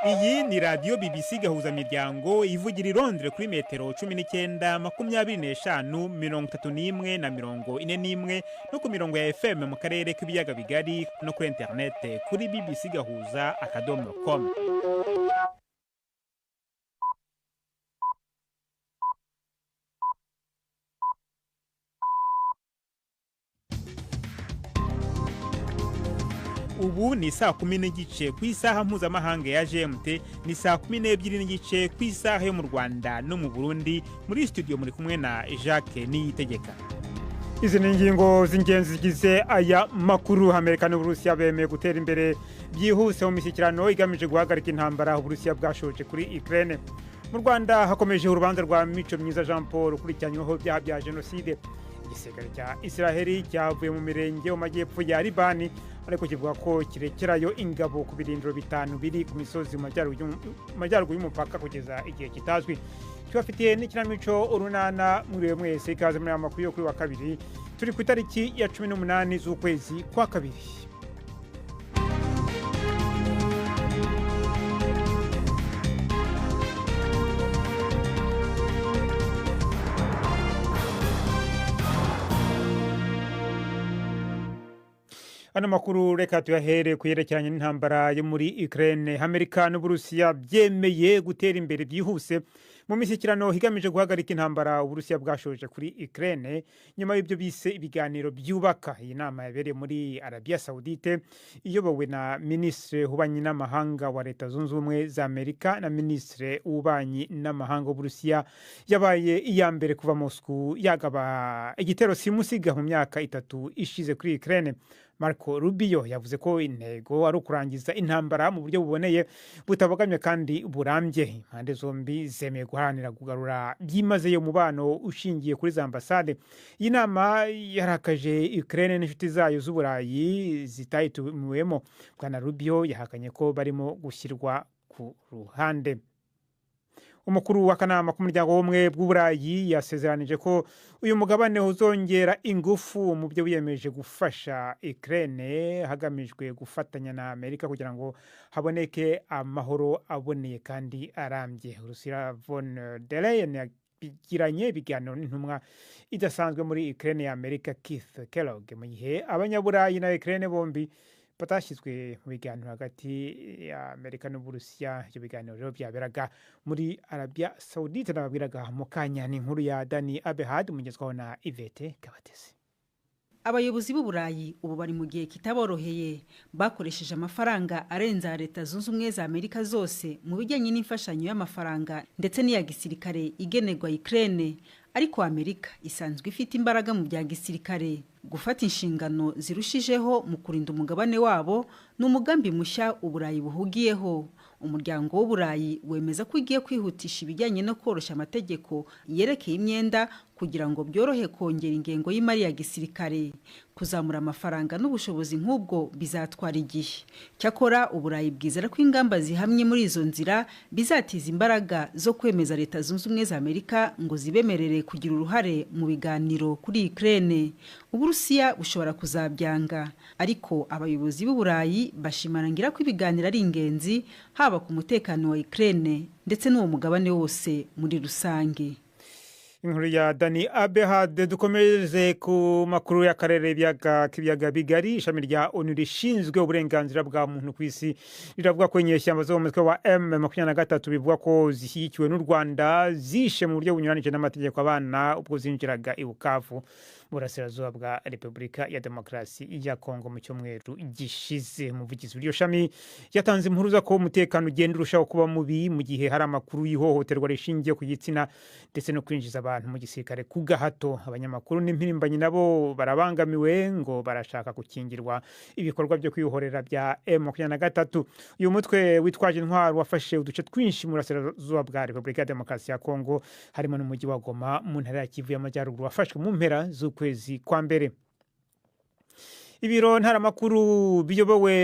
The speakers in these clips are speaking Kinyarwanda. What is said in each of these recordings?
Iyi ni radiyo BBC gahuza miryango ivugira i Londres kuri metero 19, 25, 31 na 41 no ku mirongo ya FM mu karere k'ibiyaga bigari no kuri internet kuri bbcgahuza.com. Ubu ni saa 10:30 ku isaha mpuzamahanga ya GMT, ni saa 12:30 ku isaha yo mu Rwanda no mu Burundi. Muri studio muri kumwe na Jacques Niyitegeka. Izi ni ingingo z'ingenzi zigize aya makuru. Amerika n'Uburusiya bemeye gutera imbere byihuse mu mishyikirano igamije guhagarika intambara Uburusiya bwashoje kuri Ukraine. Mu Rwanda hakomeje urubanza rwa Mico Myiza Jean Paul ukurikiranyweho ibyaha bya jenoside. Igisirikare cya Israeli cyavuye mu mirenge mu majyepfo ya Libani, ariko kivuga ko kirekerayo ingabo ku birindiro bitanu biri ku misozi mu majyaruguru y'umupaka kugeza igihe kitazwi. Tubafitiye n'ikinamico urunana muri mwese, ikaze muri amakuru yo kuri wa kabiri. Turi ku itariki ya 18 z'ukwezi kwa kabiri. Ano makuru reka tuyahere kuyerekeranye n'intambara yo muri Ukraine. Amerika n'Uburusiya byemeye gutera imbere byihuse mu mishyikirano higamije guhagarika intambara Uburusiya bwashoje kuri Ukraine, nyuma y'ibyo bise ibiganiro byubaka. Iyi nama yabereye muri Arabia Saudite iyobowe na Ministre w'ububanyi n'amahanga wa Leta Zunze Ubumwe za Amerika na Ministre w'ububanyi n'amahanga w'Uburusiya, yabaye iya mbere kuva Moscow yagaba igitero simusiga mu myaka 3 ishize kuri Ukraine. Marco Rubio yavuze ko intego ari ukurangiza intambara mu buryo buboneye, butabogamye kandi burambye. Impande zombi zemeye guharanira kugarura byimazeyo umubano ushingiye kuri za ambasade. Iyi nama yarakaje Ukraine n'inshuti zayo z'Uburayi zitayitumiwemo. Bwana Rubio yahakanye ko barimo gushyirwa ku ruhande. Umukuru w'akanama k'umuryango w'ubumwe bw'Uburayi yasezeranije ko uyu mugabane uzongera ingufu mu byo wiyemeje gufasha Ukraine, hagamijwe gufatanya na Amerika kugira ngo haboneke amahoro aboneye kandi arambye. Ursula von der Leyen yagiranye ibiganiro n'intumwa idasanzwe muri Ukraine ya Amerika Keith Kellogg, mu gihe abanyaburayi na Ukraine bombi batashyizwe mu biganiro hagati ya Amerika n'Uburusiya. Ibyo biganiro rero byaberaga muri Arabia Saudite. Nababwiraga mu kanya ni inkuru ya Dani Abehad, umugezwaho na Ivete Kabatesi. Abayobozi b'Uburayi ubu bari mu gihe kitaboroheye, bakoresheje amafaranga arenza Leta Zunze Ubumwe za Amerika zose mu bijyanye n'imfashanyo y'amafaranga ndetse n'iya gisirikare igenerwa Ukraine. Ariko Amerika isanzwe ifite imbaraga mu bya gisirikare. Gufata inshingano zirushijeho mu kurinda umugabane wabo n'umugambi mushya Uburayi buhugiyeho. Umuryango w'Uburayi wemeza ko igiye kwihutisha ibijyanye no koroshya amategeko yerekeye imyenda kugira ngo byorohe kongera ingengo y'imari ya gisirikare. Kuzamura amafaranga n'ubushobozi nk'ubwo bizatwara igihe. Cyakora Uburayi bwizera ko ingamba zihamye muri izo nzira bizatiza imbaraga zo kwemeza Leta Zunze Ubumwe za Amerika ngo zibemerere kugira uruhare mu biganiro kuri Ukraine. Uburusiya bushobora kuzabyanga, ariko abayobozi b'Uburayi bashimangira ko ibiganiro ari ingenzi, haba ku mutekano wa Ukraine ndetse n'uwo mugabane wose muri rusange. Inkuru ya Dani Abehad. Dukomeze ku makuru y'akarere k'ibiyaga bigari. Ishami rya ONU rishinzwe uburenganzira bwa muntu ku isi riravuga ko inyeshyamba zo mu mutwe wa M23 bivuga ko zishyigikiwe n'u Rwanda zishe mu buryo bunyuranije n'amategeko abana ubwo zinjiraga i Bukavu, burasirazuba bwa Repubulika ya Demokarasi ya Kongo mu cyumweru gishize. Umuvugizi w'iryo shami yatanze impuruza ko umutekano ugenda urushaho kuba mubi mu gihe hari amakuru y'ihohoterwa rishingiye ku gitsina ndetse no kwinjiza abantu mu gisirikare ku gahato. Abanyamakuru n'impirimbanyi nabo barabangamiwe, ngo barashaka gukingirwa ibikorwa byo kwihorera bya M23. Uyu mutwe witwaje intwaro wafashe uduce twinshi mu burasirazuba bwa Repubulika ya Demokarasi ya Kongo, harimo n'umujyi wa Goma mu ntara ya Kivu y'Amajyaruguru wafashwe mu mpera z'ukwezi kwa mbere. Ibiro ntaramakuru biyobowe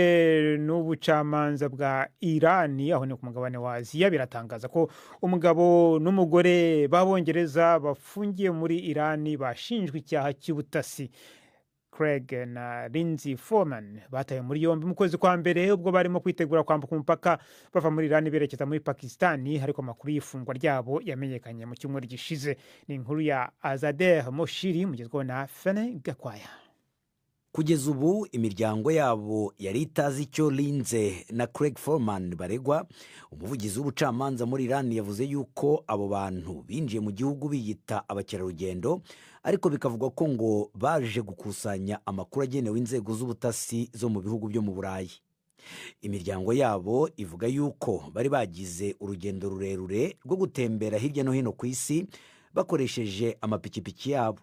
n'ubucamanza bwa Irani aho ni ku mugabane wa Aziya biratangaza ko umugabo n'umugore b'Abongereza bafungiye muri Irani bashinjwe icyaha cy'ubutasi. Craig na Lindsey Foreman batawe muri yombi mu kwezi kwa mbere ubwo barimo kwitegura kwambuka umupaka bava muri Iran berekeza muri Pakistani, ariko amakuru y'ifungwa ryabo yamenyekanye mu cyumweru gishize. Ni inkuru ya Azadeh Moshiri mugezweho na Fene Gakwaya. Kugeza ubu imiryango yabo yari itazi icyo Lindsey na Craig Foreman baregwa. Umuvugizi w'ubucamanza muri Iran yavuze yuko abo bantu binjiye mu gihugu biyita abakerarugendo, ariko bikavugwa ko ngo baje gukusanya amakuru agenewe inzego z'ubutasi zo mu bihugu byo mu Burayi. Imiryango yabo ivuga yuko bari bagize urugendo rurerure rwo gutembera hirya no hino ku isi bakoresheje amapikipiki yabo.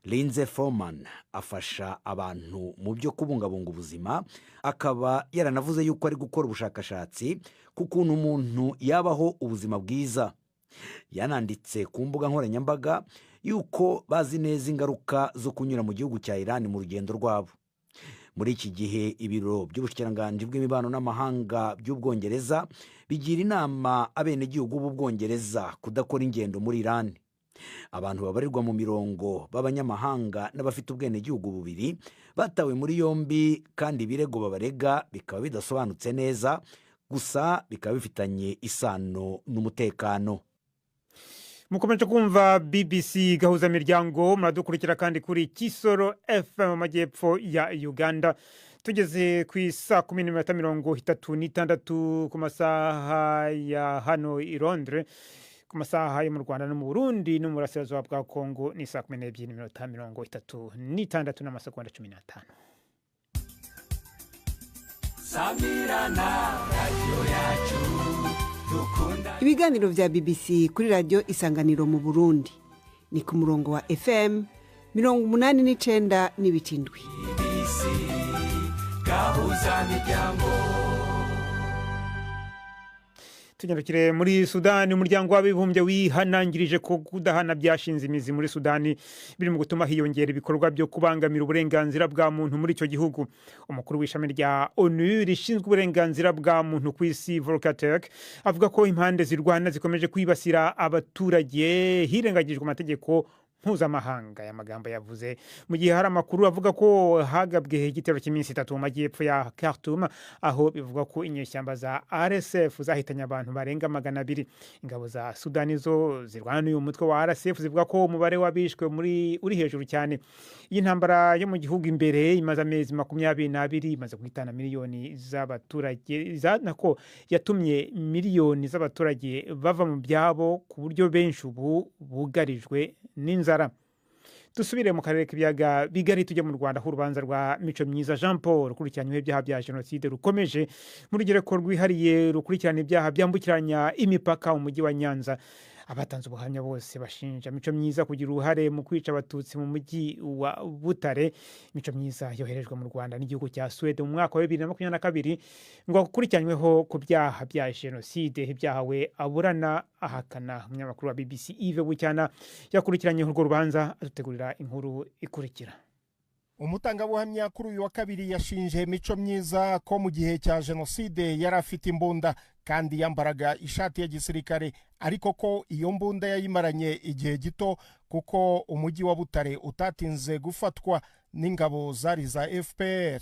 Lindsey Foreman afasha abantu mu byo kubungabunga ubuzima, akaba yaranavuze yuko ari gukora ubushakashatsi ku kuntu umuntu yabaho ubuzima bwiza. Yananditse ku mbuga nkoranyambaga yuko bazi neza ingaruka zo kunyura mu gihugu cya Iran mu rugendo rwabo. Muri iki gihe ibiro by'ubushikiranganje bw'imibano n'amahanga by'Ubwongereza bigira inama abenegihugu b'Ubwongereza kudakora ingendo muri Iran. Abantu babarirwa mu mirongo b'abanyamahanga n'abafite ubwenegihugu bubiri batawe muri yombi, kandi ibirego babarega bikaba bidasobanutse neza, gusa bikaba bifitanye isano n'umutekano. Mukomeje kumva BBC gahuza miryango, muradukurikira kandi kuri Kisoro FM mu majyepfo ya Uganda. Tugeze ku saa 10:36 ku masaha ya hano i Londres, ku masaha yo mu Rwanda no mu Burundi no mu Burasirazuba bwa Kongo ni saa 12:36 n'amasegonda 15. Samirana radio yacu dukunda. Ibiganiro vya BBC kuri radio Isanganiro mu Burundi ni ku murongo wa FM 89.7. BBC gahuza miryango. Tunyarukire muri Sudani. Umuryango w'abibumbye wihanangirije ko kudahana byashinze imizi muri Sudani biri mu gutuma hiyongera ibikorwa byo kubangamira uburenganzira bwa muntu muri icyo gihugu. Umukuru w'ishami rya ONU rishinzwe uburenganzira bwa muntu ku isi Volker Turk avuga ko impande zirwana zikomeje kwibasira abaturage hirengagijwe amategeko mpuzamahanga. Aya magambo yavuze mu gihe hari amakuru avuga ko hagabwe igitero cy'iminsi 3 mu majyepfo ya Khartoum, aho bivuga ko inyeshyamba za RSF zahitanye abantu barenga 200. Ingabo za Sudani zo zirwana n'uyu mutwe wa RSF zivuga ko umubare wabishwe uri hejuru cyane. Iyi ntambara yo mu gihugu imbere imaze amezi 22 imaze guhitana miliyoni z'abaturage, nako yatumye miliyoni z'abaturage bava mu byabo ku buryo benshi ubu bugarijwe n'inzara. Dusubire mu karere k'ibyaga bigari tujye mu Rwanda, aho urubanza rwa Mico Myiza Jean Paul rukurikiranyweho ibyaha bya jenoside rukomeje mu rugereko rwihariye rukurikirana ibyaha byambukiranya imipaka mu mujyi wa Nyanza. Abatanze ubuhamya bose bashinja Mico Myiza kugira uruhare mu kwica abatutsi mu mujyi wa Butare. Mico Myiza yoherejwe mu Rwanda n'igihugu cya Sweden mu mwaka wa 2022 ngo akurikiranyweho ku byaha bya jenoside. Ibyaha we aburana ahakana. Umunyamakuru wa BBC Yves Bucyana yakurikiranye urwo rubanza adutegurira inkuru ikurikira. Umutangabuhamya kuri uyu wa kabiri yashinje Mico Myiza ko mu gihe cya jenoside yari afite imbunda kandi yambaraga ishati ya gisirikare, ariko ko iyo mbunda yayimaranye igihe gito kuko umujyi wa Butare utatinze gufatwa n'ingabo zari za FPR.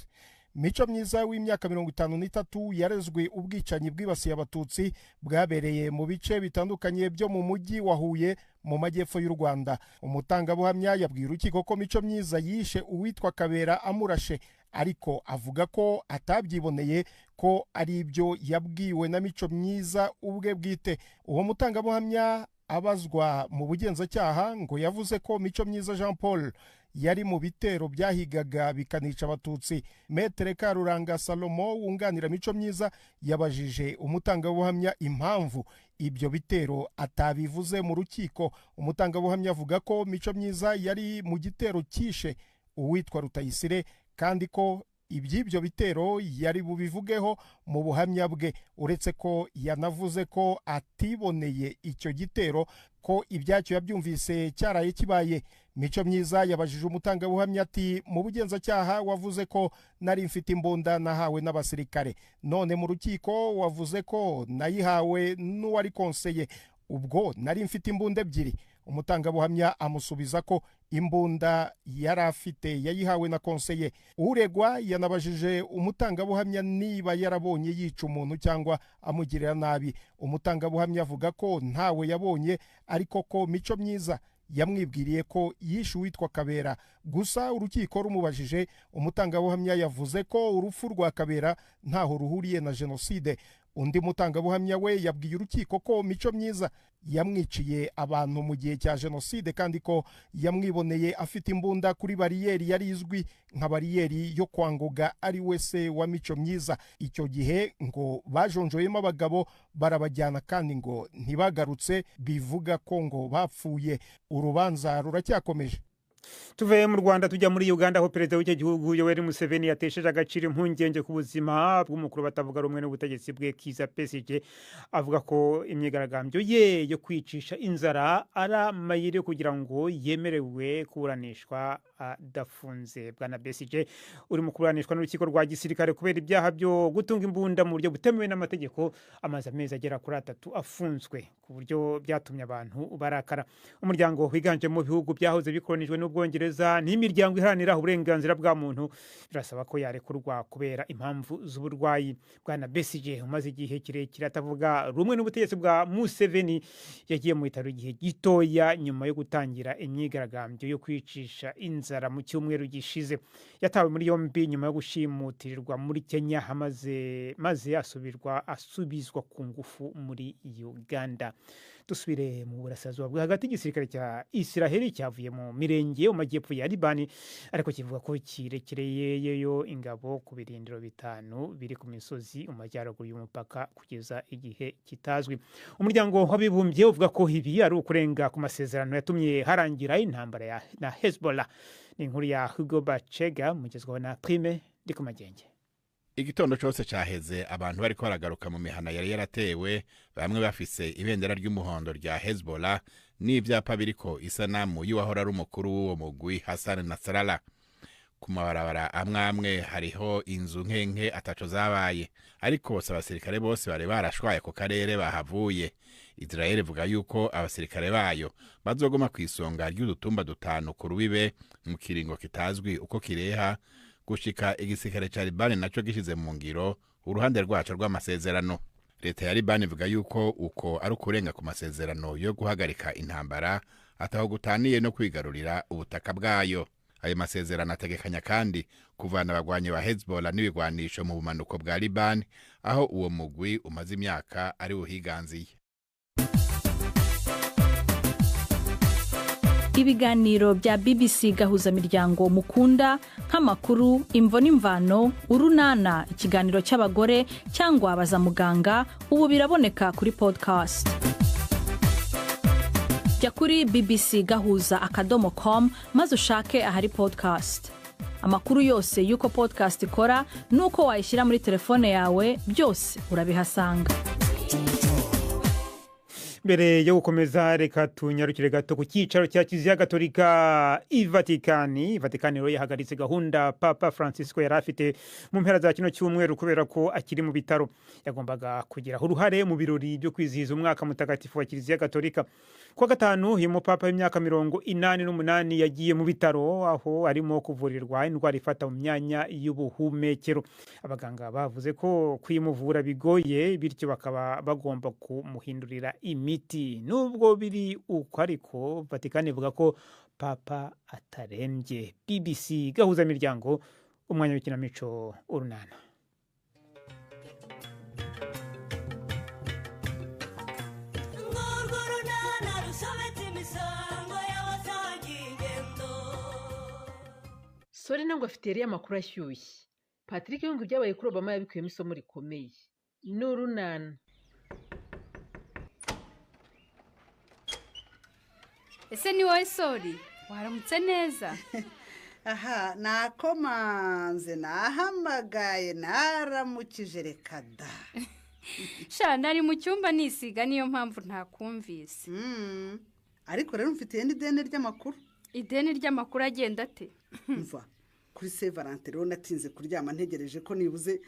Mico Myiza w'imyaka 53 yarezwe ubwicanyi bwibasiye abatutsi bwabereye mu bice bitandukanye byo mu mujyi wa Huye mu majyepfo y'u Rwanda. Umutangabuhamya yabwiye urukiko ko Mico Myiza yishe uwitwa Kabera amurashe, ariko avuga ko atabyiboneye, ko ari ibyo yabwiwe na Mico Myiza ubwe bwite. Uwo mutangabuhamya abazwa mu bugenzacyaha ngo yavuze ko Mico Myiza Jean Paul yari mu bitero byahigaga bikanica abatutsi. Metre Karuranga Salomo wunganira Mico Myiza yabajije umutangabuhamya impamvu ibyo bitero atabivuze mu rukiko. Umutangabuhamya avuga ko Mico Myiza yari mu gitero kishe uwitwa Rutayisire, kandi ko iby'ibyo bitero yari bubivugeho mu buhamya bwe, uretse ko yanavuze ko atiboneye icyo gitero, ko ibyacyo yabyumvise cyaraye kibaye. Mico Myiza yabajije umutangabuhamya ati mu bugenzacyaha wavuze ko nari mfite imbunda nahawe n'abasirikare, none mu rukiko wavuze ko nayihawe n'uwari konseye, ubwo nari mfite imbunda ebyiri. umutangabuhamya amusubiza ko imbunda yari afite yayihawe na konseye. uregwa yanabajije umutangabuhamya niba yarabonye yica umuntu cyangwa amugirira nabi. umutangabuhamya avuga ko ntawe yabonye, ariko ko Mico Myiza yamwibwiriye ko yishe uwitwa Kabera. gusa urukiko rumubajije, umutangabuhamya yavuze ko urupfu rwa Kabera ntaho ruhuriye na jenoside. undi mutangabuhamya we yabwiye urukiko ko Mico Myiza yamwiciye abantu mu gihe cya jenoside, kandi ko yamwiboneye afite imbunda kuri bariyeri yari izwi nka bariyeri yo kwa Ngoga ari we se wa Mico Myiza. icyo gihe ngo bajonjoyemo abagabo barabajyana, kandi ngo ntibagarutse, bivuga ko ngo bapfuye. urubanza ruracyakomeje. tuve mu Rwanda tujya muri Uganda, aho perezida w'icyo gihugu Yoweri Museveni yatesheje agaciro impungenge ku buzima bw'umukuru batavuga rumwe n'ubutegetsi bwe Kizza Besigye, avuga ko imyigaragambyo ye yo kwicisha inzara ari amayeri kugira ngo yemerewe kuburanishwa adafunze. Bwana Besigye uri mu kuburanishwa n'urukiko rwa gisirikare kubera ibyaha byo gutunga imbunda mu buryo butemewe n'amategeko, amaze amezi agera kuri 3 afunzwe, ku buryo byatumye abantu barakara. umuryango wiganje mu bihugu byahoze bikolonijwe n'Ubwongereza n'imiryango iharanira uburenganzira bwa muntu birasaba ko yarekurwa kubera impamvu z'uburwayi. Bwana Besigye umaze igihe kirekire atavuga rumwe n'ubutegetsi bwa Museveni yagiye mu bitaro igihe gitoya nyuma yo gutangira imyigaragambyo yo kwicisha inzara mu cyumweru gishize. Yatawe muri yombi nyuma yo gushimutirirwa muri Kenya, maze asubizwa ku ngufu muri Uganda. Dusubire mu burasirazuba bwo hagati, igisirikare cya Israel cyavuye mu mirenge mu majyepfo ya Libani, ariko kivuga ko kirekereyeyo ingabo ku birindiro 5 biri ku misozi mu majyaruguru y'umupaka kugeza igihe kitazwi. umuryango w'abibumbye uvuga ko ibi ari ukurenga ku masezerano yatumye harangira intambara na Hezbollah. ni inkuru ya Hugo Bachega mugezweho na Prime Ndikumagenge. igitondo cyose cyaheze abantu bariko baragaruka mu mihana yari yaratewe, bamwe bafise ibendera ry'umuhondo rya Hezbollah n'ivyapa biriko isanamu y'uwahora ari umukuru w'uwo mugwi Hassan Nasrallah. ku mabarabara amwe hariho inzu nkenke ataco zabaye, ariko bose abasirikare bose bari barashwaye ku karere bahavuye. Israel ivuga yuko abasirikare bayo bazogoma kw'isonga ry'udutumba 5 ku rubibe mu kiringo kitazwi uko kireha, gushika igisirikare ca Libani naco gishize mu ngiro uruhande rwaco rw'amasezerano. leta ya Libani ivuga yuko uko ari ukurenga ku masezerano yo guhagarika intambara, ataho gutaniye no kwigarurira ubutaka bwayo. ayo masezerano ategekanya kandi kuvana abagwanyi ba Hezbollah n'ibigwanisho mu bumanuko bwa Libani, aho uwo mugwi umaze imyaka ari uhiganziye. Ibiganiro bya BBC gahuza miryango mukunda nk'amakuru, imvo n'imvano, urunana, ikiganiro cy'abagore cyangwa abaza muganga, ubu biraboneka kuri podcast. Jya kuri bbcgahuza.com maze ushake ahari podcast. Amakuru yose yuko podcast ikora nuko wayishyira muri telefone yawe, byose urabihasanga. Mbere yo gukomeza reka tunyarukire gato ku cyicaro cya Kiliziya Gatolika i Vatikani. Vatikani rero yahagaritse gahunda Papa Francisco yari afite mu mpera za kino cyumweru kubera ko akiri mu bitaro. Yagombaga kugira uruhare mu birori byo kwizihiza umwaka mutagatifu wa Kiliziya Gatolika. Kuwa gatanu uyu mupapa w'imyaka 88 yagiye mu bitaro, aho arimo kuvurirwa indwara ifata mu myanya y'ubuhumekero. Abaganga bavuze ko kwimuvura bigoye, bityo bakaba bagomba kumuhindurira imiti. Nubwo biri uko ariko Vatikani ivuga ko papa atarembye. BBC gahuza miryango, umwanya w'ikinamico urunana. Sori ntabwo afite yari amakuru ashyushye. Patrick yumva ibyabaye kuri Obama yabikuyemo isomo rikomeye. N'urunana. Ese ni wowe Sori? Waramutse neza? Aha, nakomanze, nahamagaye, naramukije reka da. Sha nari mu cyumba nisiga niyo mpamvu ntakumvise. Ariko rero mfite ideni ry'amakuru. Ideni ry'amakuru agenda ate? Mva kuri Saint Valentin rero natinze kuryama ntegereje ko nibuze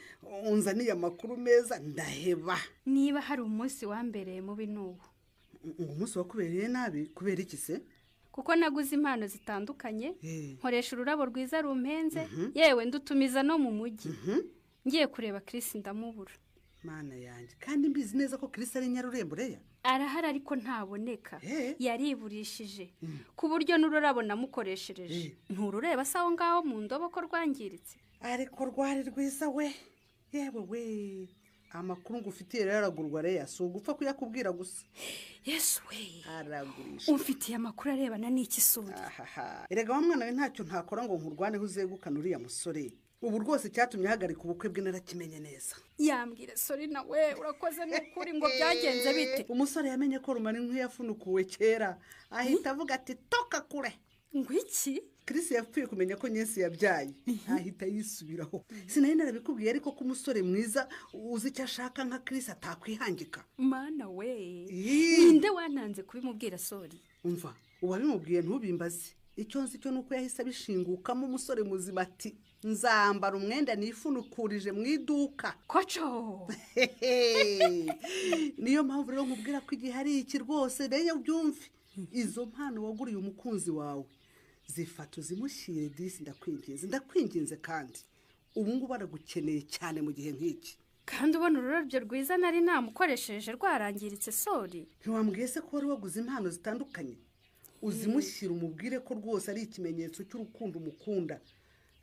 unzaniye amakuru meza ndaheba. Niba hari umunsi wambereye mubi nubu. umunsi wakubereye nabi kubera iki se? kuko naguze impano zitandukanye nkoresha ururabo rwiza rumpenze yewe ndutumiza no mu mujyi ngiye kureba Chris ndamubura. Mana yanjye, kandi mbizi neza ko Chris ari Nyarurembo Leya. Arahari ariko ntaboneka, yariburishije ku buryo n'ururabo namukoreshereje nturureba saho ngaho mu ndobo ko rwangiritse. Ariko rwari rwiza we, yewe we, amakuru ngufitiye rero aragurwa Leya, si ugupfa kuyakubwira gusa. Yesu we, aragurisha. Umfitiye amakuru arebana n'iki suri? Erega wa mwana we ntacyo ntakora ngo nkurwaneho uzegukana uriya musore. Ubu rwose cyatumye hagarika ubukwe bwe narakimenye neza. Yambwire sori nawe urakoze n'ukuri ngo byagenze bite? Umusore yamenye ko rumani nk'iyafunukuwe kera, ahita avuga ati toka kure. Ngo iki? Chris yapfuye kumenya ko Nyensi yabyaye, ahita yisubiraho. Sinari narabikubwiye ariko ko umusore mwiza uzi icyo ashaka nka Chris atakwihangika. Mana we, ninde wananze kubimubwira sori? Umva, ubabimubwiye ntubimbaze. Icyo nzi cyo nuko yahise abishingukamo umusore muzima ati nzambara umwenda nifunukurije mu iduka. Koco! Niyo mpamvu rero nkubwira ko igihe hari iki rwose rero ubyumve. Izo mpano waguriye umukunzi wawe zifata uzimushyire disi ndakwinginze kandi ubu ngubu baragukeneye cyane mu gihe nk'iki. Kandi ubona ururabyo rwiza nari namukoresheje rwarangiritse sori. Ntiwambwiye se ko wari waguze impano zitandukanye? Uzimushyira umubwire ko rwose ari ikimenyetso cy'urukundo umukunda.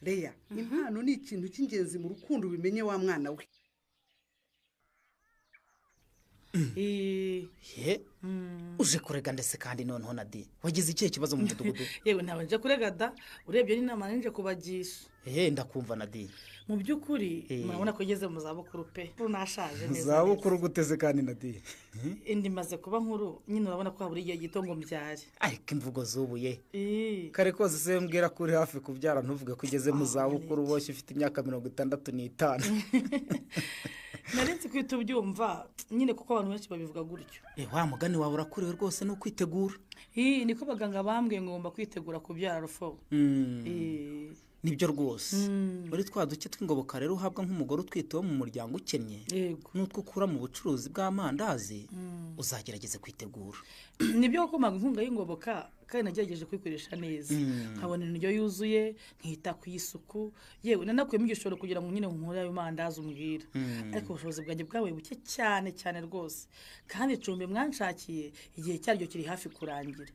Leya, impano ni ikintu cy'ingenzi mu rukundo bimenye wa mwana we. uje kurega ndetse kandi noneho Nadi wagize ikihe kibazo mu mudugudu? Yewe ntabanje kurega da, urebye ni nama nje kubagisha. Ndakumva Nadi. Mu by'ukuri murabona ko ngeze mu zabukuru pe, runashaje neza. Zabukuru guteze kandi Nadi? Indi maze kuba nkuru nyine urabona ko haburi igihe gito ngo mbyare. Ariko imvugo zubuye kare kose se mbwira kuri hafi kubyara ntuvuge ko ugeze mu zabukuru boshye ufite imyaka 65. Narenze kwita ubyumva nyine kuko abantu benshi babivuga gutyo. Wa mugani wawe urakorewe rwose no kwitegura. Niko baganga bambwiye ngomba kwitegura kubyara rufo. Nibyo rwose. Muri twa duke tw'ingoboka rero uhabwa nk'umugore utwite wo mu muryango ukennye. N'utwo ukura mu bucuruzi bw'amandazi uzagerageze kwitegura. Nibyo ko maga inkunga y'ingoboka kandi nagerageje kwikoresha neza. Nkabona indyo yuzuye, nkita ku isuku, yewe nanakuyemo igishoro kugira ngo nyine nkore ayo mandazi umbwira. Ariko ubushobozi bwanjye bwabaye buke cyane cyane rwose. Kandi icumbi mwanshakiye igihe cyaryo kiri hafi kurangira.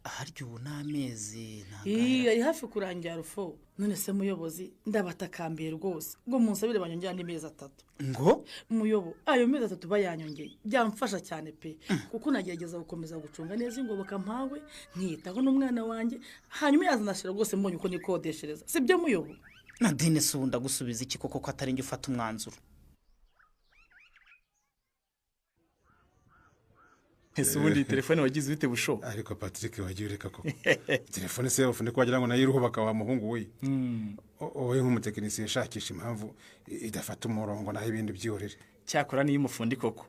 Haryo ubu n'amezi ari hafi kurangira rufo. None se muyobozi ndabatakambiye rwose ngo munsabire banyongera andi mezi 3. Ngo muyobo ayo mezi 3 bayanyongeye byamfasha cyane pe, kuko nagerageza gukomeza gucunga neza ingoboka mpawe nkitaho n'umwana wanjye, hanyuma yazanashira rwose mbonye uko nikodeshereza. Sibyo muyobo? Nadine sunda gusubiza iki koko ko atari nge ufata umwanzuro? Ese ubundi telefone wagize bite busho? Ariko Patrick wagiye ureka ko telefone se ufune kwagira ngo nayiruho bakawa muhungu we. Owe nk'umutekinisiye shakisha impamvu idafata umurongo naho ibindi byihorere. Cyakora niyo umufundi koko.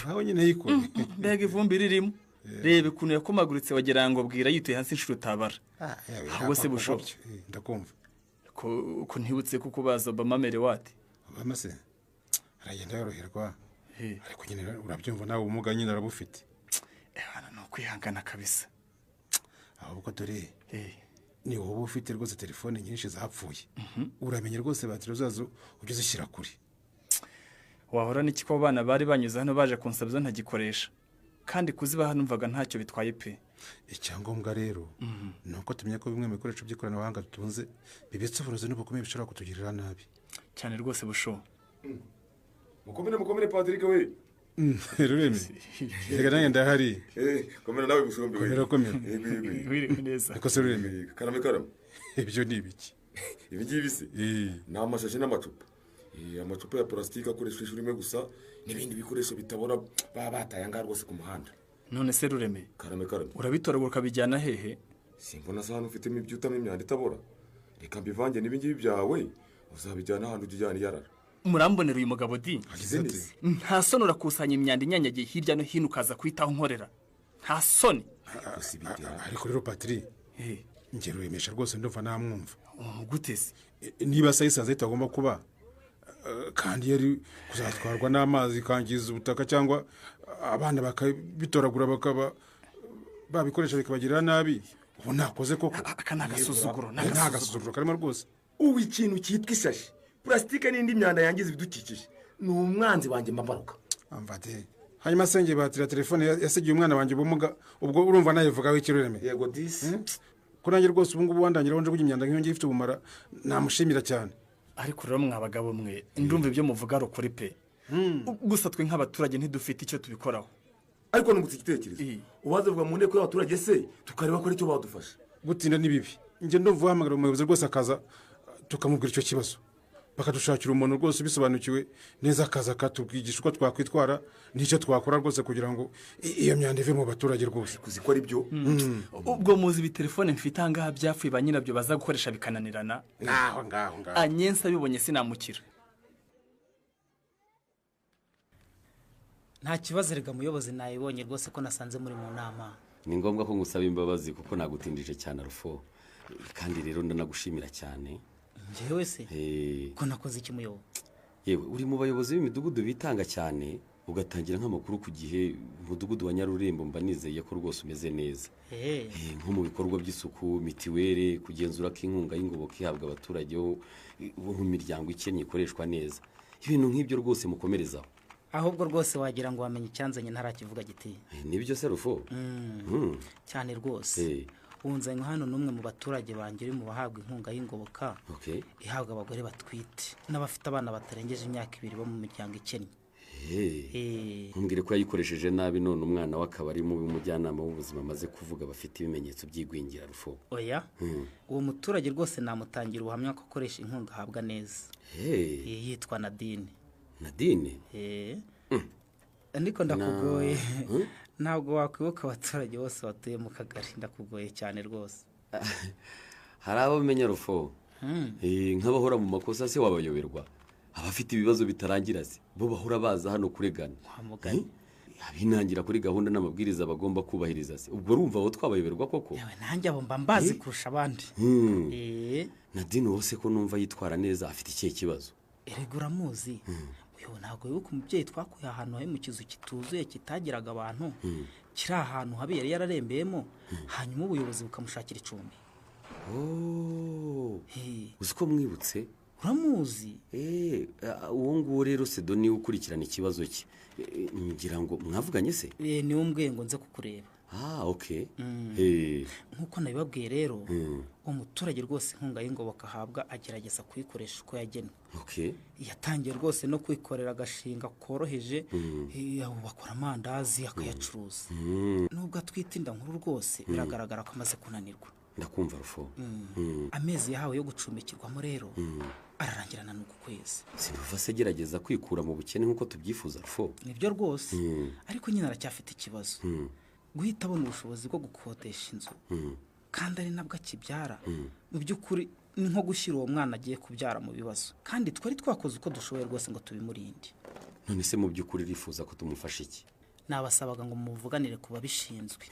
Aho nyine yikore. Mbega ivumbi ririmo. Rebe kuntu yakomaguritse wagira ngo bwira yituye hasi inshuro tabara. Ahubwo se busho. Ndakumva. Ko ntibutse kuko baza Obama mere wati. Obama se aragenda yoroherwa. Ariko nyine urabyumva nawe umuga nyine arabufite. Hano no kwihangana kabisa. Ahubwo dore ni wowe ufite rwose telefone nyinshi zapfuye. Uramenye rwose batiri zazo ujye zishyira kuri. Wahora n'iki ko abana bari banyuze hano baje kunsabza ntagikoresha. Kandi kuziba hano mvaga ntacyo bitwaye pe. Icyangombwa rero nuko tumenya ko bimwe mu bikoresho by'ikoranabuhanga tutunze bibitse uburozi n'ubukomeye bishobora kutugirira nabi. Cyane rwose busho. Mukomere Patrick we. Ruremi. Rega nange ndahari. Komera nawe bushombe we. Komera. Wiri neza. Ko se Ruremi. Karame. Ibyo ni ibiki? Ibi ngibi se. N'amashashi n'amacupa. Amacupa ya plastique akoreshwa ishuri gusa n'ibindi bikoresho bitabora bataye anga rwose ku muhanda. None se Ruremi. Karame. Urabitoragura kabijyana hehe? Simbona sahano ufitemo ibyutamo imyanda itabora. Reka mbivange n'ibingibi byawe uzabijyana hano ujyana yarara. Murambonera uyu mugabo di nta soni urakusanya imyanda inyanyagiye hirya no hino ukaza kwitaho nkorera. Nta soni. Ariko rero Patrick ngero yemesha rwose ndumva namwumva. Gutese niba sayisanze itagomba kuba kandi yari kuzatwarwa n'amazi ikangiza ubutaka cyangwa abana bakabitoragura bakaba babikoresha bikabagirira nabi ubu nakoze koko aka ni agasuzuguro nta gasuzuguro karimo rwose ubu ikintu cyitwa ishashi purasitike n'indi myanda yangiza ibidukikije ni umwanzi wanjye mbabaruka amvade hanyuma senge batira telefone yasigiye umwana wanjye ubumuga ubwo urumva nayivugaho ikirureme yego disi ko nanjye rwose ubu ngubu wandangira wonje kujya imyanda nk'iyo ngiye ifite ubumara namushimira cyane ariko rero mwabagabo mwe ndumva ibyo muvuga ari ukuri pe gusa twe nk'abaturage ntidufite icyo tubikoraho ariko nungutse igitekerezo ubaze vuga mu nteko y'abaturage se tukareba ko aricyo badufasha gutinda ni bibi njye ndumva uhamagara umuyobozi rwose akaza tukamubwira icyo kibazo bakadushakira umuntu rwose ubisobanukiwe neza akaza akatubwigisha uko twakwitwara n'icyo twakora rwose kugira ngo iyo myanda ive mu baturage rwose kuzikora ibyo ubwo muzi ibitelefone mfite ahangaha byapfuye ba nyirabyo baza gukoresha bikananirana ngaho anyensi abibonye sinamukira nta kibazo rega muyobozi nayibonye rwose ko nasanze muri mu nama ni ngombwa ko ngusaba imbabazi kuko nagutindije cyane arufo kandi rero ndanagushimira cyane njyewe se ko nakoze iki muyobo yewe uri mu bayobozi b'imidugudu bitanga cyane ugatangira nk'amakuru ku gihe umudugudu wa Nyarurembo mba nizeye ko rwose umeze neza nko mu bikorwa by'isuku mitiwere kugenzura ko inkunga y'ingoboka ihabwa abaturage bo mu miryango ikennye ikoreshwa neza ibintu nk'ibyo rwose mukomerezaho ahubwo rwose wagira ngo wamenye icyanzanye ntarakivuga giti nibyo se rufo cyane rwose unzanye hano n'umwe mu baturage banjye uri mu bahabwa inkunga y'ingoboka ihabwa abagore batwite n'abafite abana batarengeje imyaka 2 bo mu miryango ikennye ntumbwire ko yayikoresheje nabi none umwana we akaba ari mu mujyanama w'ubuzima amaze kuvuga bafite ibimenyetso by'igwingira rufo oya uwo muturage rwose namutangira ubuhamya ko akoresha inkunga ahabwa neza yitwa Nadine ariko ndakugoye ntabwo wakwibuka abaturage bose batuye mu kagari ndakugoye cyane rwose hari abo umenya rufo nk'abahora mu makosa se wabayoberwa abafite ibibazo bitarangira se bo bahora baza hano kuregana abinangira kuri gahunda n'amabwiriza bagomba kubahiriza se ubwo urumva abo twabayoberwa koko nanjye abo mba mbazi kurusha abandi Nadine wose ko numva yitwara neza afite ikihe kibazo erega uramuzi uyu ntabwo wibuka umubyeyi twakuye ahantu he mu kizu kituzuye kitagiraga abantu kiri ahantu habi yari yararembeyemo hanyuma ubuyobozi bukamushakira icumbi uzi ko mwibutse uramuzi uwo nguwo rero Sedo niwe ukurikirana ikibazo cye ngira ngo mwavuganye se niwe umbwiye ngo nze kukureba okay nk'uko nabibabwiye rero uwo muturage rwose inkunga y'ingoboka ahabwa agerageza kuyikoresha uko yagenwe yatangiye rwose no kwikorera agashinga koroheje bakora amandazi akayacuruza nubwo atwite inda nkuru rwose biragaragara ko amaze kunanirwa ndakumva rufo amezi yahawe yo gucumbikirwamo rero ararangirana n'uku kwezi sinuva se gerageza kwikura mu bukene nk'uko tubyifuza rufo nibyo rwose ariko nyine aracyafite ikibazo guhita abona ubushobozi bwo gukodesha inzu kandi ari nabwo akibyara mu by'ukuri ni nko gushyira uwo mwana agiye kubyara mu bibazo kandi twari twakoze uko dushoboye rwose ngo tubimurinde none se mu by'ukuri rifuza ko tumufasha iki nabasabaga ngo muvuganire ku babishinzwe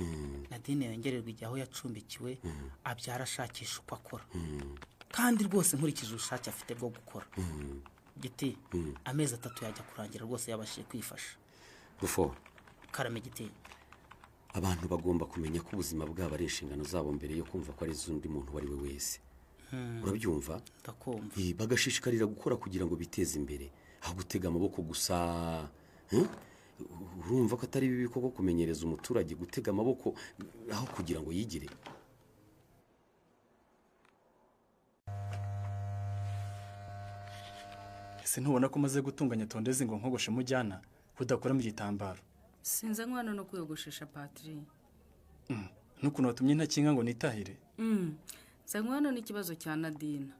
Nadine yongererwa igihe aho yacumbikiwe abyara ashakisha uko akora kandi rwose nkurikije ubushake afite bwo gukora giti amezi 3 yajya kurangira rwose yabashije kwifasha rufo karame giti abantu bagomba kumenya ko ubuzima bwabo ari inshingano zabo mbere yo kumva ko ari iz'undi muntu wari we wese urabyumva ndakumva bagashishikarira gukora kugira ngo biteze imbere aho gutega amaboko gusa urumva ko atari bibi koko kumenyereza umuturage gutega amaboko aho kugira ngo yigire ese ntubona ko umaze gutunganya tondezi ngo nkogoshe mujyana kudakora mu gitambaro sinza nkwana no kuyogoshesha Patri n'ukuntu watumye ntakinga ngo nitahire nkwana n'ikibazo cya Nadine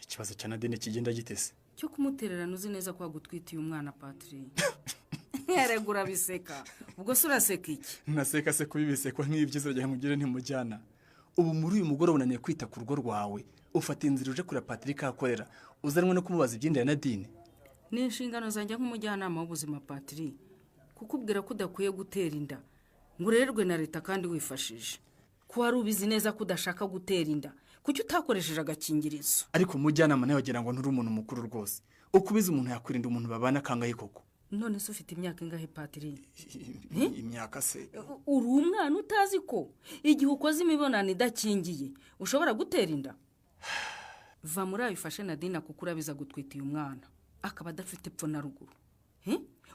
ikibazo cya Nadine kigenda gitese cyo kumutererana uzi neza ko wagutwitiye umwana Patri yaregura biseka ubwo se uraseka iki naseka se kubibisekwa nk'ibyiza rya mugire ntimujyana ubu muri uyu mugoroba unaniye kwita ku rugo rwawe ufata inzira uje kuri Patrick akorera uzanwe no kumubaza ibyinda ya Nadine ni inshingano zanjye nk'umujyanama w'ubuzima Patri kukubwira ko udakwiye gutera inda ngo urererwe na leta kandi wifashije ko wari ubizi neza ko udashaka gutera inda kuki utakoresheje agakingirizo? ariko umujyanama nawe wagira ngo nturi umuntu mukuru rwose ukubiza umuntu yakwirinda umuntu babana kangahe koko. None se ufite imyaka ingahe Patiri? Imyaka se uri umwana utazi ko igihe ukoze imibonano idakingiye ushobora gutera inda? Va muri ayo ufashe Nadine kuko urabiza gutwita uyu mwana akaba adafite epfo na ruguru.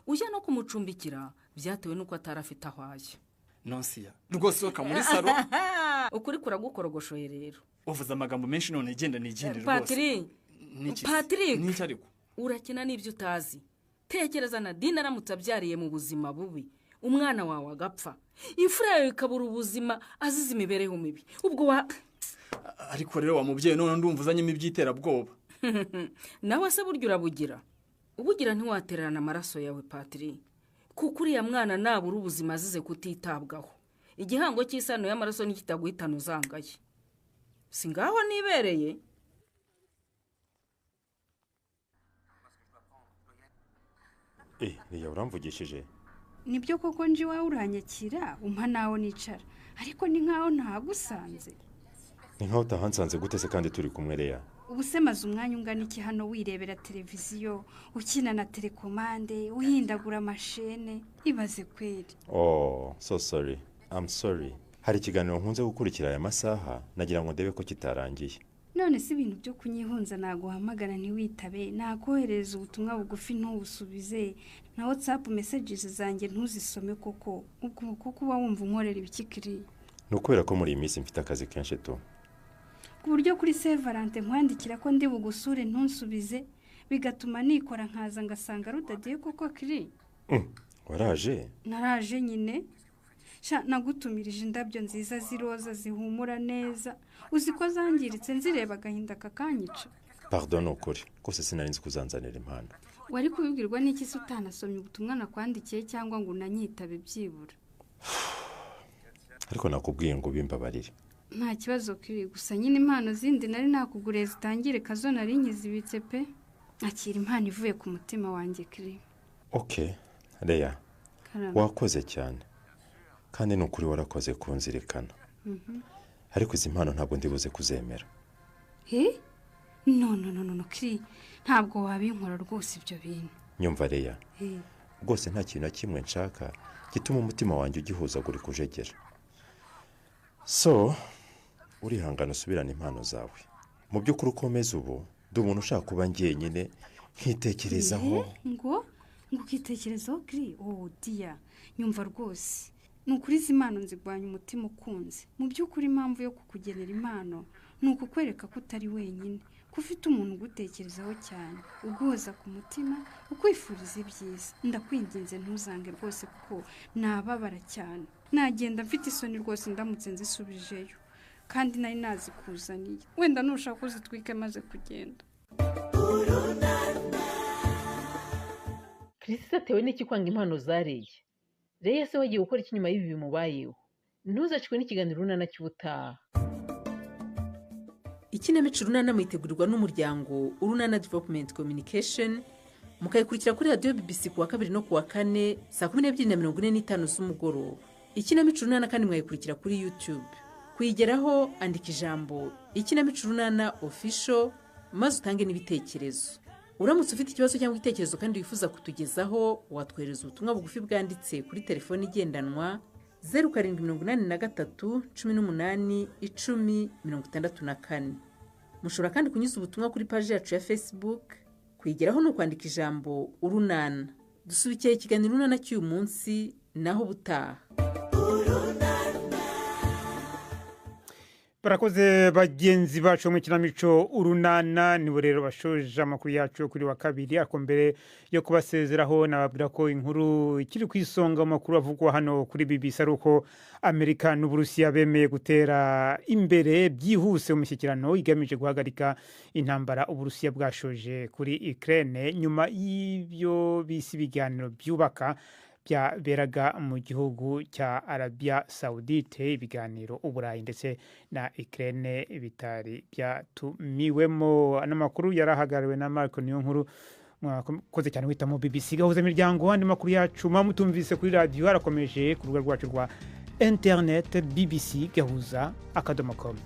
Ujya no kumucumbikira byatewe nuko atarafite aho ajya. Nonsiya rwose woka muri saro ukuri kuragukorogoshoye rero. uvuze amagambo menshi none genda nigende rwose. Patiri n'iki ariko urakina n'ibyo utazi. Tekereza Nadine aramutse abyariye mu buzima bubi umwana wawe agapfa imfura yawe ikabura ubuzima azize imibereho mibi ubwo ariko rero wa mubyeyi none ndumva uzanyemo ibyiterabwoba. Nawe se burya urabugira ubugira ntiwatererana amaraso yawe Patiri kuko uriya mwana nabura ubuzima azize kutitabwaho igihango cy'isano y'amaraso nikitaguhitana uzangaye. Si ngaho nibereye. Niya uramvugishije? Nibyo koko nje iwawe uranyakira umpa naho nicara ariko ni nkaho ntagusanze. Ni nkaho utahansanze gute se kandi turi kumwe Leya? Ubu se maze umwanya ungana iki hano wirebera televiziyo ukina na telekomande uhindagura amashene ibaze kweri. Oh, so sorry. I'm sorry. Hari ikiganiro nkunze gukurikira aya masaha nagira ngo ndebe ko kitarangiye. None si ibintu byo kunyihunza naguhamagara ntiwitabe nakohereza ubutumwa bugufi ntubusubize na WhatsApp messages zanjye ntuzisome koko ubwo kuko uba wumva unkorera ibikikiri. Nukubera ko muri iyi minsi mfite akazi kenshi tu. Ku buryo kuri Saint Valentin nkwandikira ko ndi bugusure ntunsubize bigatuma nikora nkaza ngasanga rudadiye koko kiri. Waraje? Naraje nyine. Nagutumirije indabyo nziza ziroza zihumura neza uziko zangiritse nzireba agahinda kakanyica. Pardon ukuri kose sinarinzi kuzanzanira impano. Wari kubibwirwa n'iki se utanasomye ubutumwa nakwandikiye cyangwa ngo unanyitabe byibura? Ariko nakubwiye ngo bimbabarire. Nta kibazo kiri gusa nyine impano zindi nari nakuguriye zitangire kazo nari nkizibitse pe. Akira impano ivuye ku mutima wanjye kiri. Okay, Leya. Wakoze cyane. Kandi nukuri warakoze kunzirikana. Ariko izi mpano ntabwo ndibuze kuzemera. No kiri ntabwo wabinkora rwose ibyo bintu. Nyumva Leya. Rwose nta kintu na kimwe nshaka gituma umutima wanjye ugihuzagura kujegera. So urihangana usubirana impano zawe. Mu by'ukuri ukomeze ubu ndi umuntu ushaka kuba njyenyine nkitekerezaho. Ngo ukitekerezaho kiri dia nyumva rwose. Nukuri izi impano nzigwanya umutima ukunze. Mu by'ukuri impamvu yo kukugenera impano ni ukukwereka ko utari wenyine ko ufite umuntu ugutekerezaho cyane uguhoza ku mutima ukwifuriza ibyiza. Ndakwinginze ntuzange rwose kuko nababara cyane. Nagenda mfite isoni rwose ndamutse nzisubijeyo kandi nari nazikuzaniye wenda nushaka kuzitwike maze kugenda. Kristo atewe n'iki kwanga impano zareye? Leya se wagiye gukora iki nyuma y'ibi bimubayeho? Ntuzacikwe n'ikiganiro runana cy'ubutaha. Ikinamico runana mwitegurirwa n'umuryango Urunana Development Communication mukayikurikira kuri radio BBC kuwa 2 no kuwa 4 saa 12:45 z'umugoroba. Ikinamico runana kandi mwayikurikira kuri YouTube. Kuyigeraho andika ijambo Ikinamico runana official maze utange n'ibitekerezo. Uramutse ufite ikibazo cyangwa igitekerezo kandi wifuza kutugezaho watwohereza ubutumwa bugufi bwanditse kuri telefone igendanwa 0783 18 10 64. Mushobora kandi kunyuza ubutumwa kuri page yacu ya Facebook. Kuyigeraho no kwandika ijambo Urunana. Dusubikiye ikiganiro runana cy'uyu munsi naho butaha. Barakoze bagenzi bacu mu kinamico Urunana nibo rero bashoje amakuru yacu kuri wa kabiri ariko mbere yo kubasezeraho nababwira ko inkuru ikiri kwisonga mu makuru avugwa hano kuri BBC aruko Amerika n'Uburusiya bemeye gutera imbere byihuse mu mishyikirano igamije guhagarika intambara Uburusiya bwashoje kuri Ukraine nyuma y'ibyo bisi biganiro byubaka beraga mu gihugu cya Arabia Saudite ibiganiro Uburayi ndetse na Ukraine bitari byatumiwemo. N'amakuru yarahagariwe na Marco Niyonkuru mwakoze cyane wita mu BBC gahuza imiryango andi makuru yacu mutumvise kuri radio harakomeje ku rubuga rwacu rwa internet bbc gahuza.com.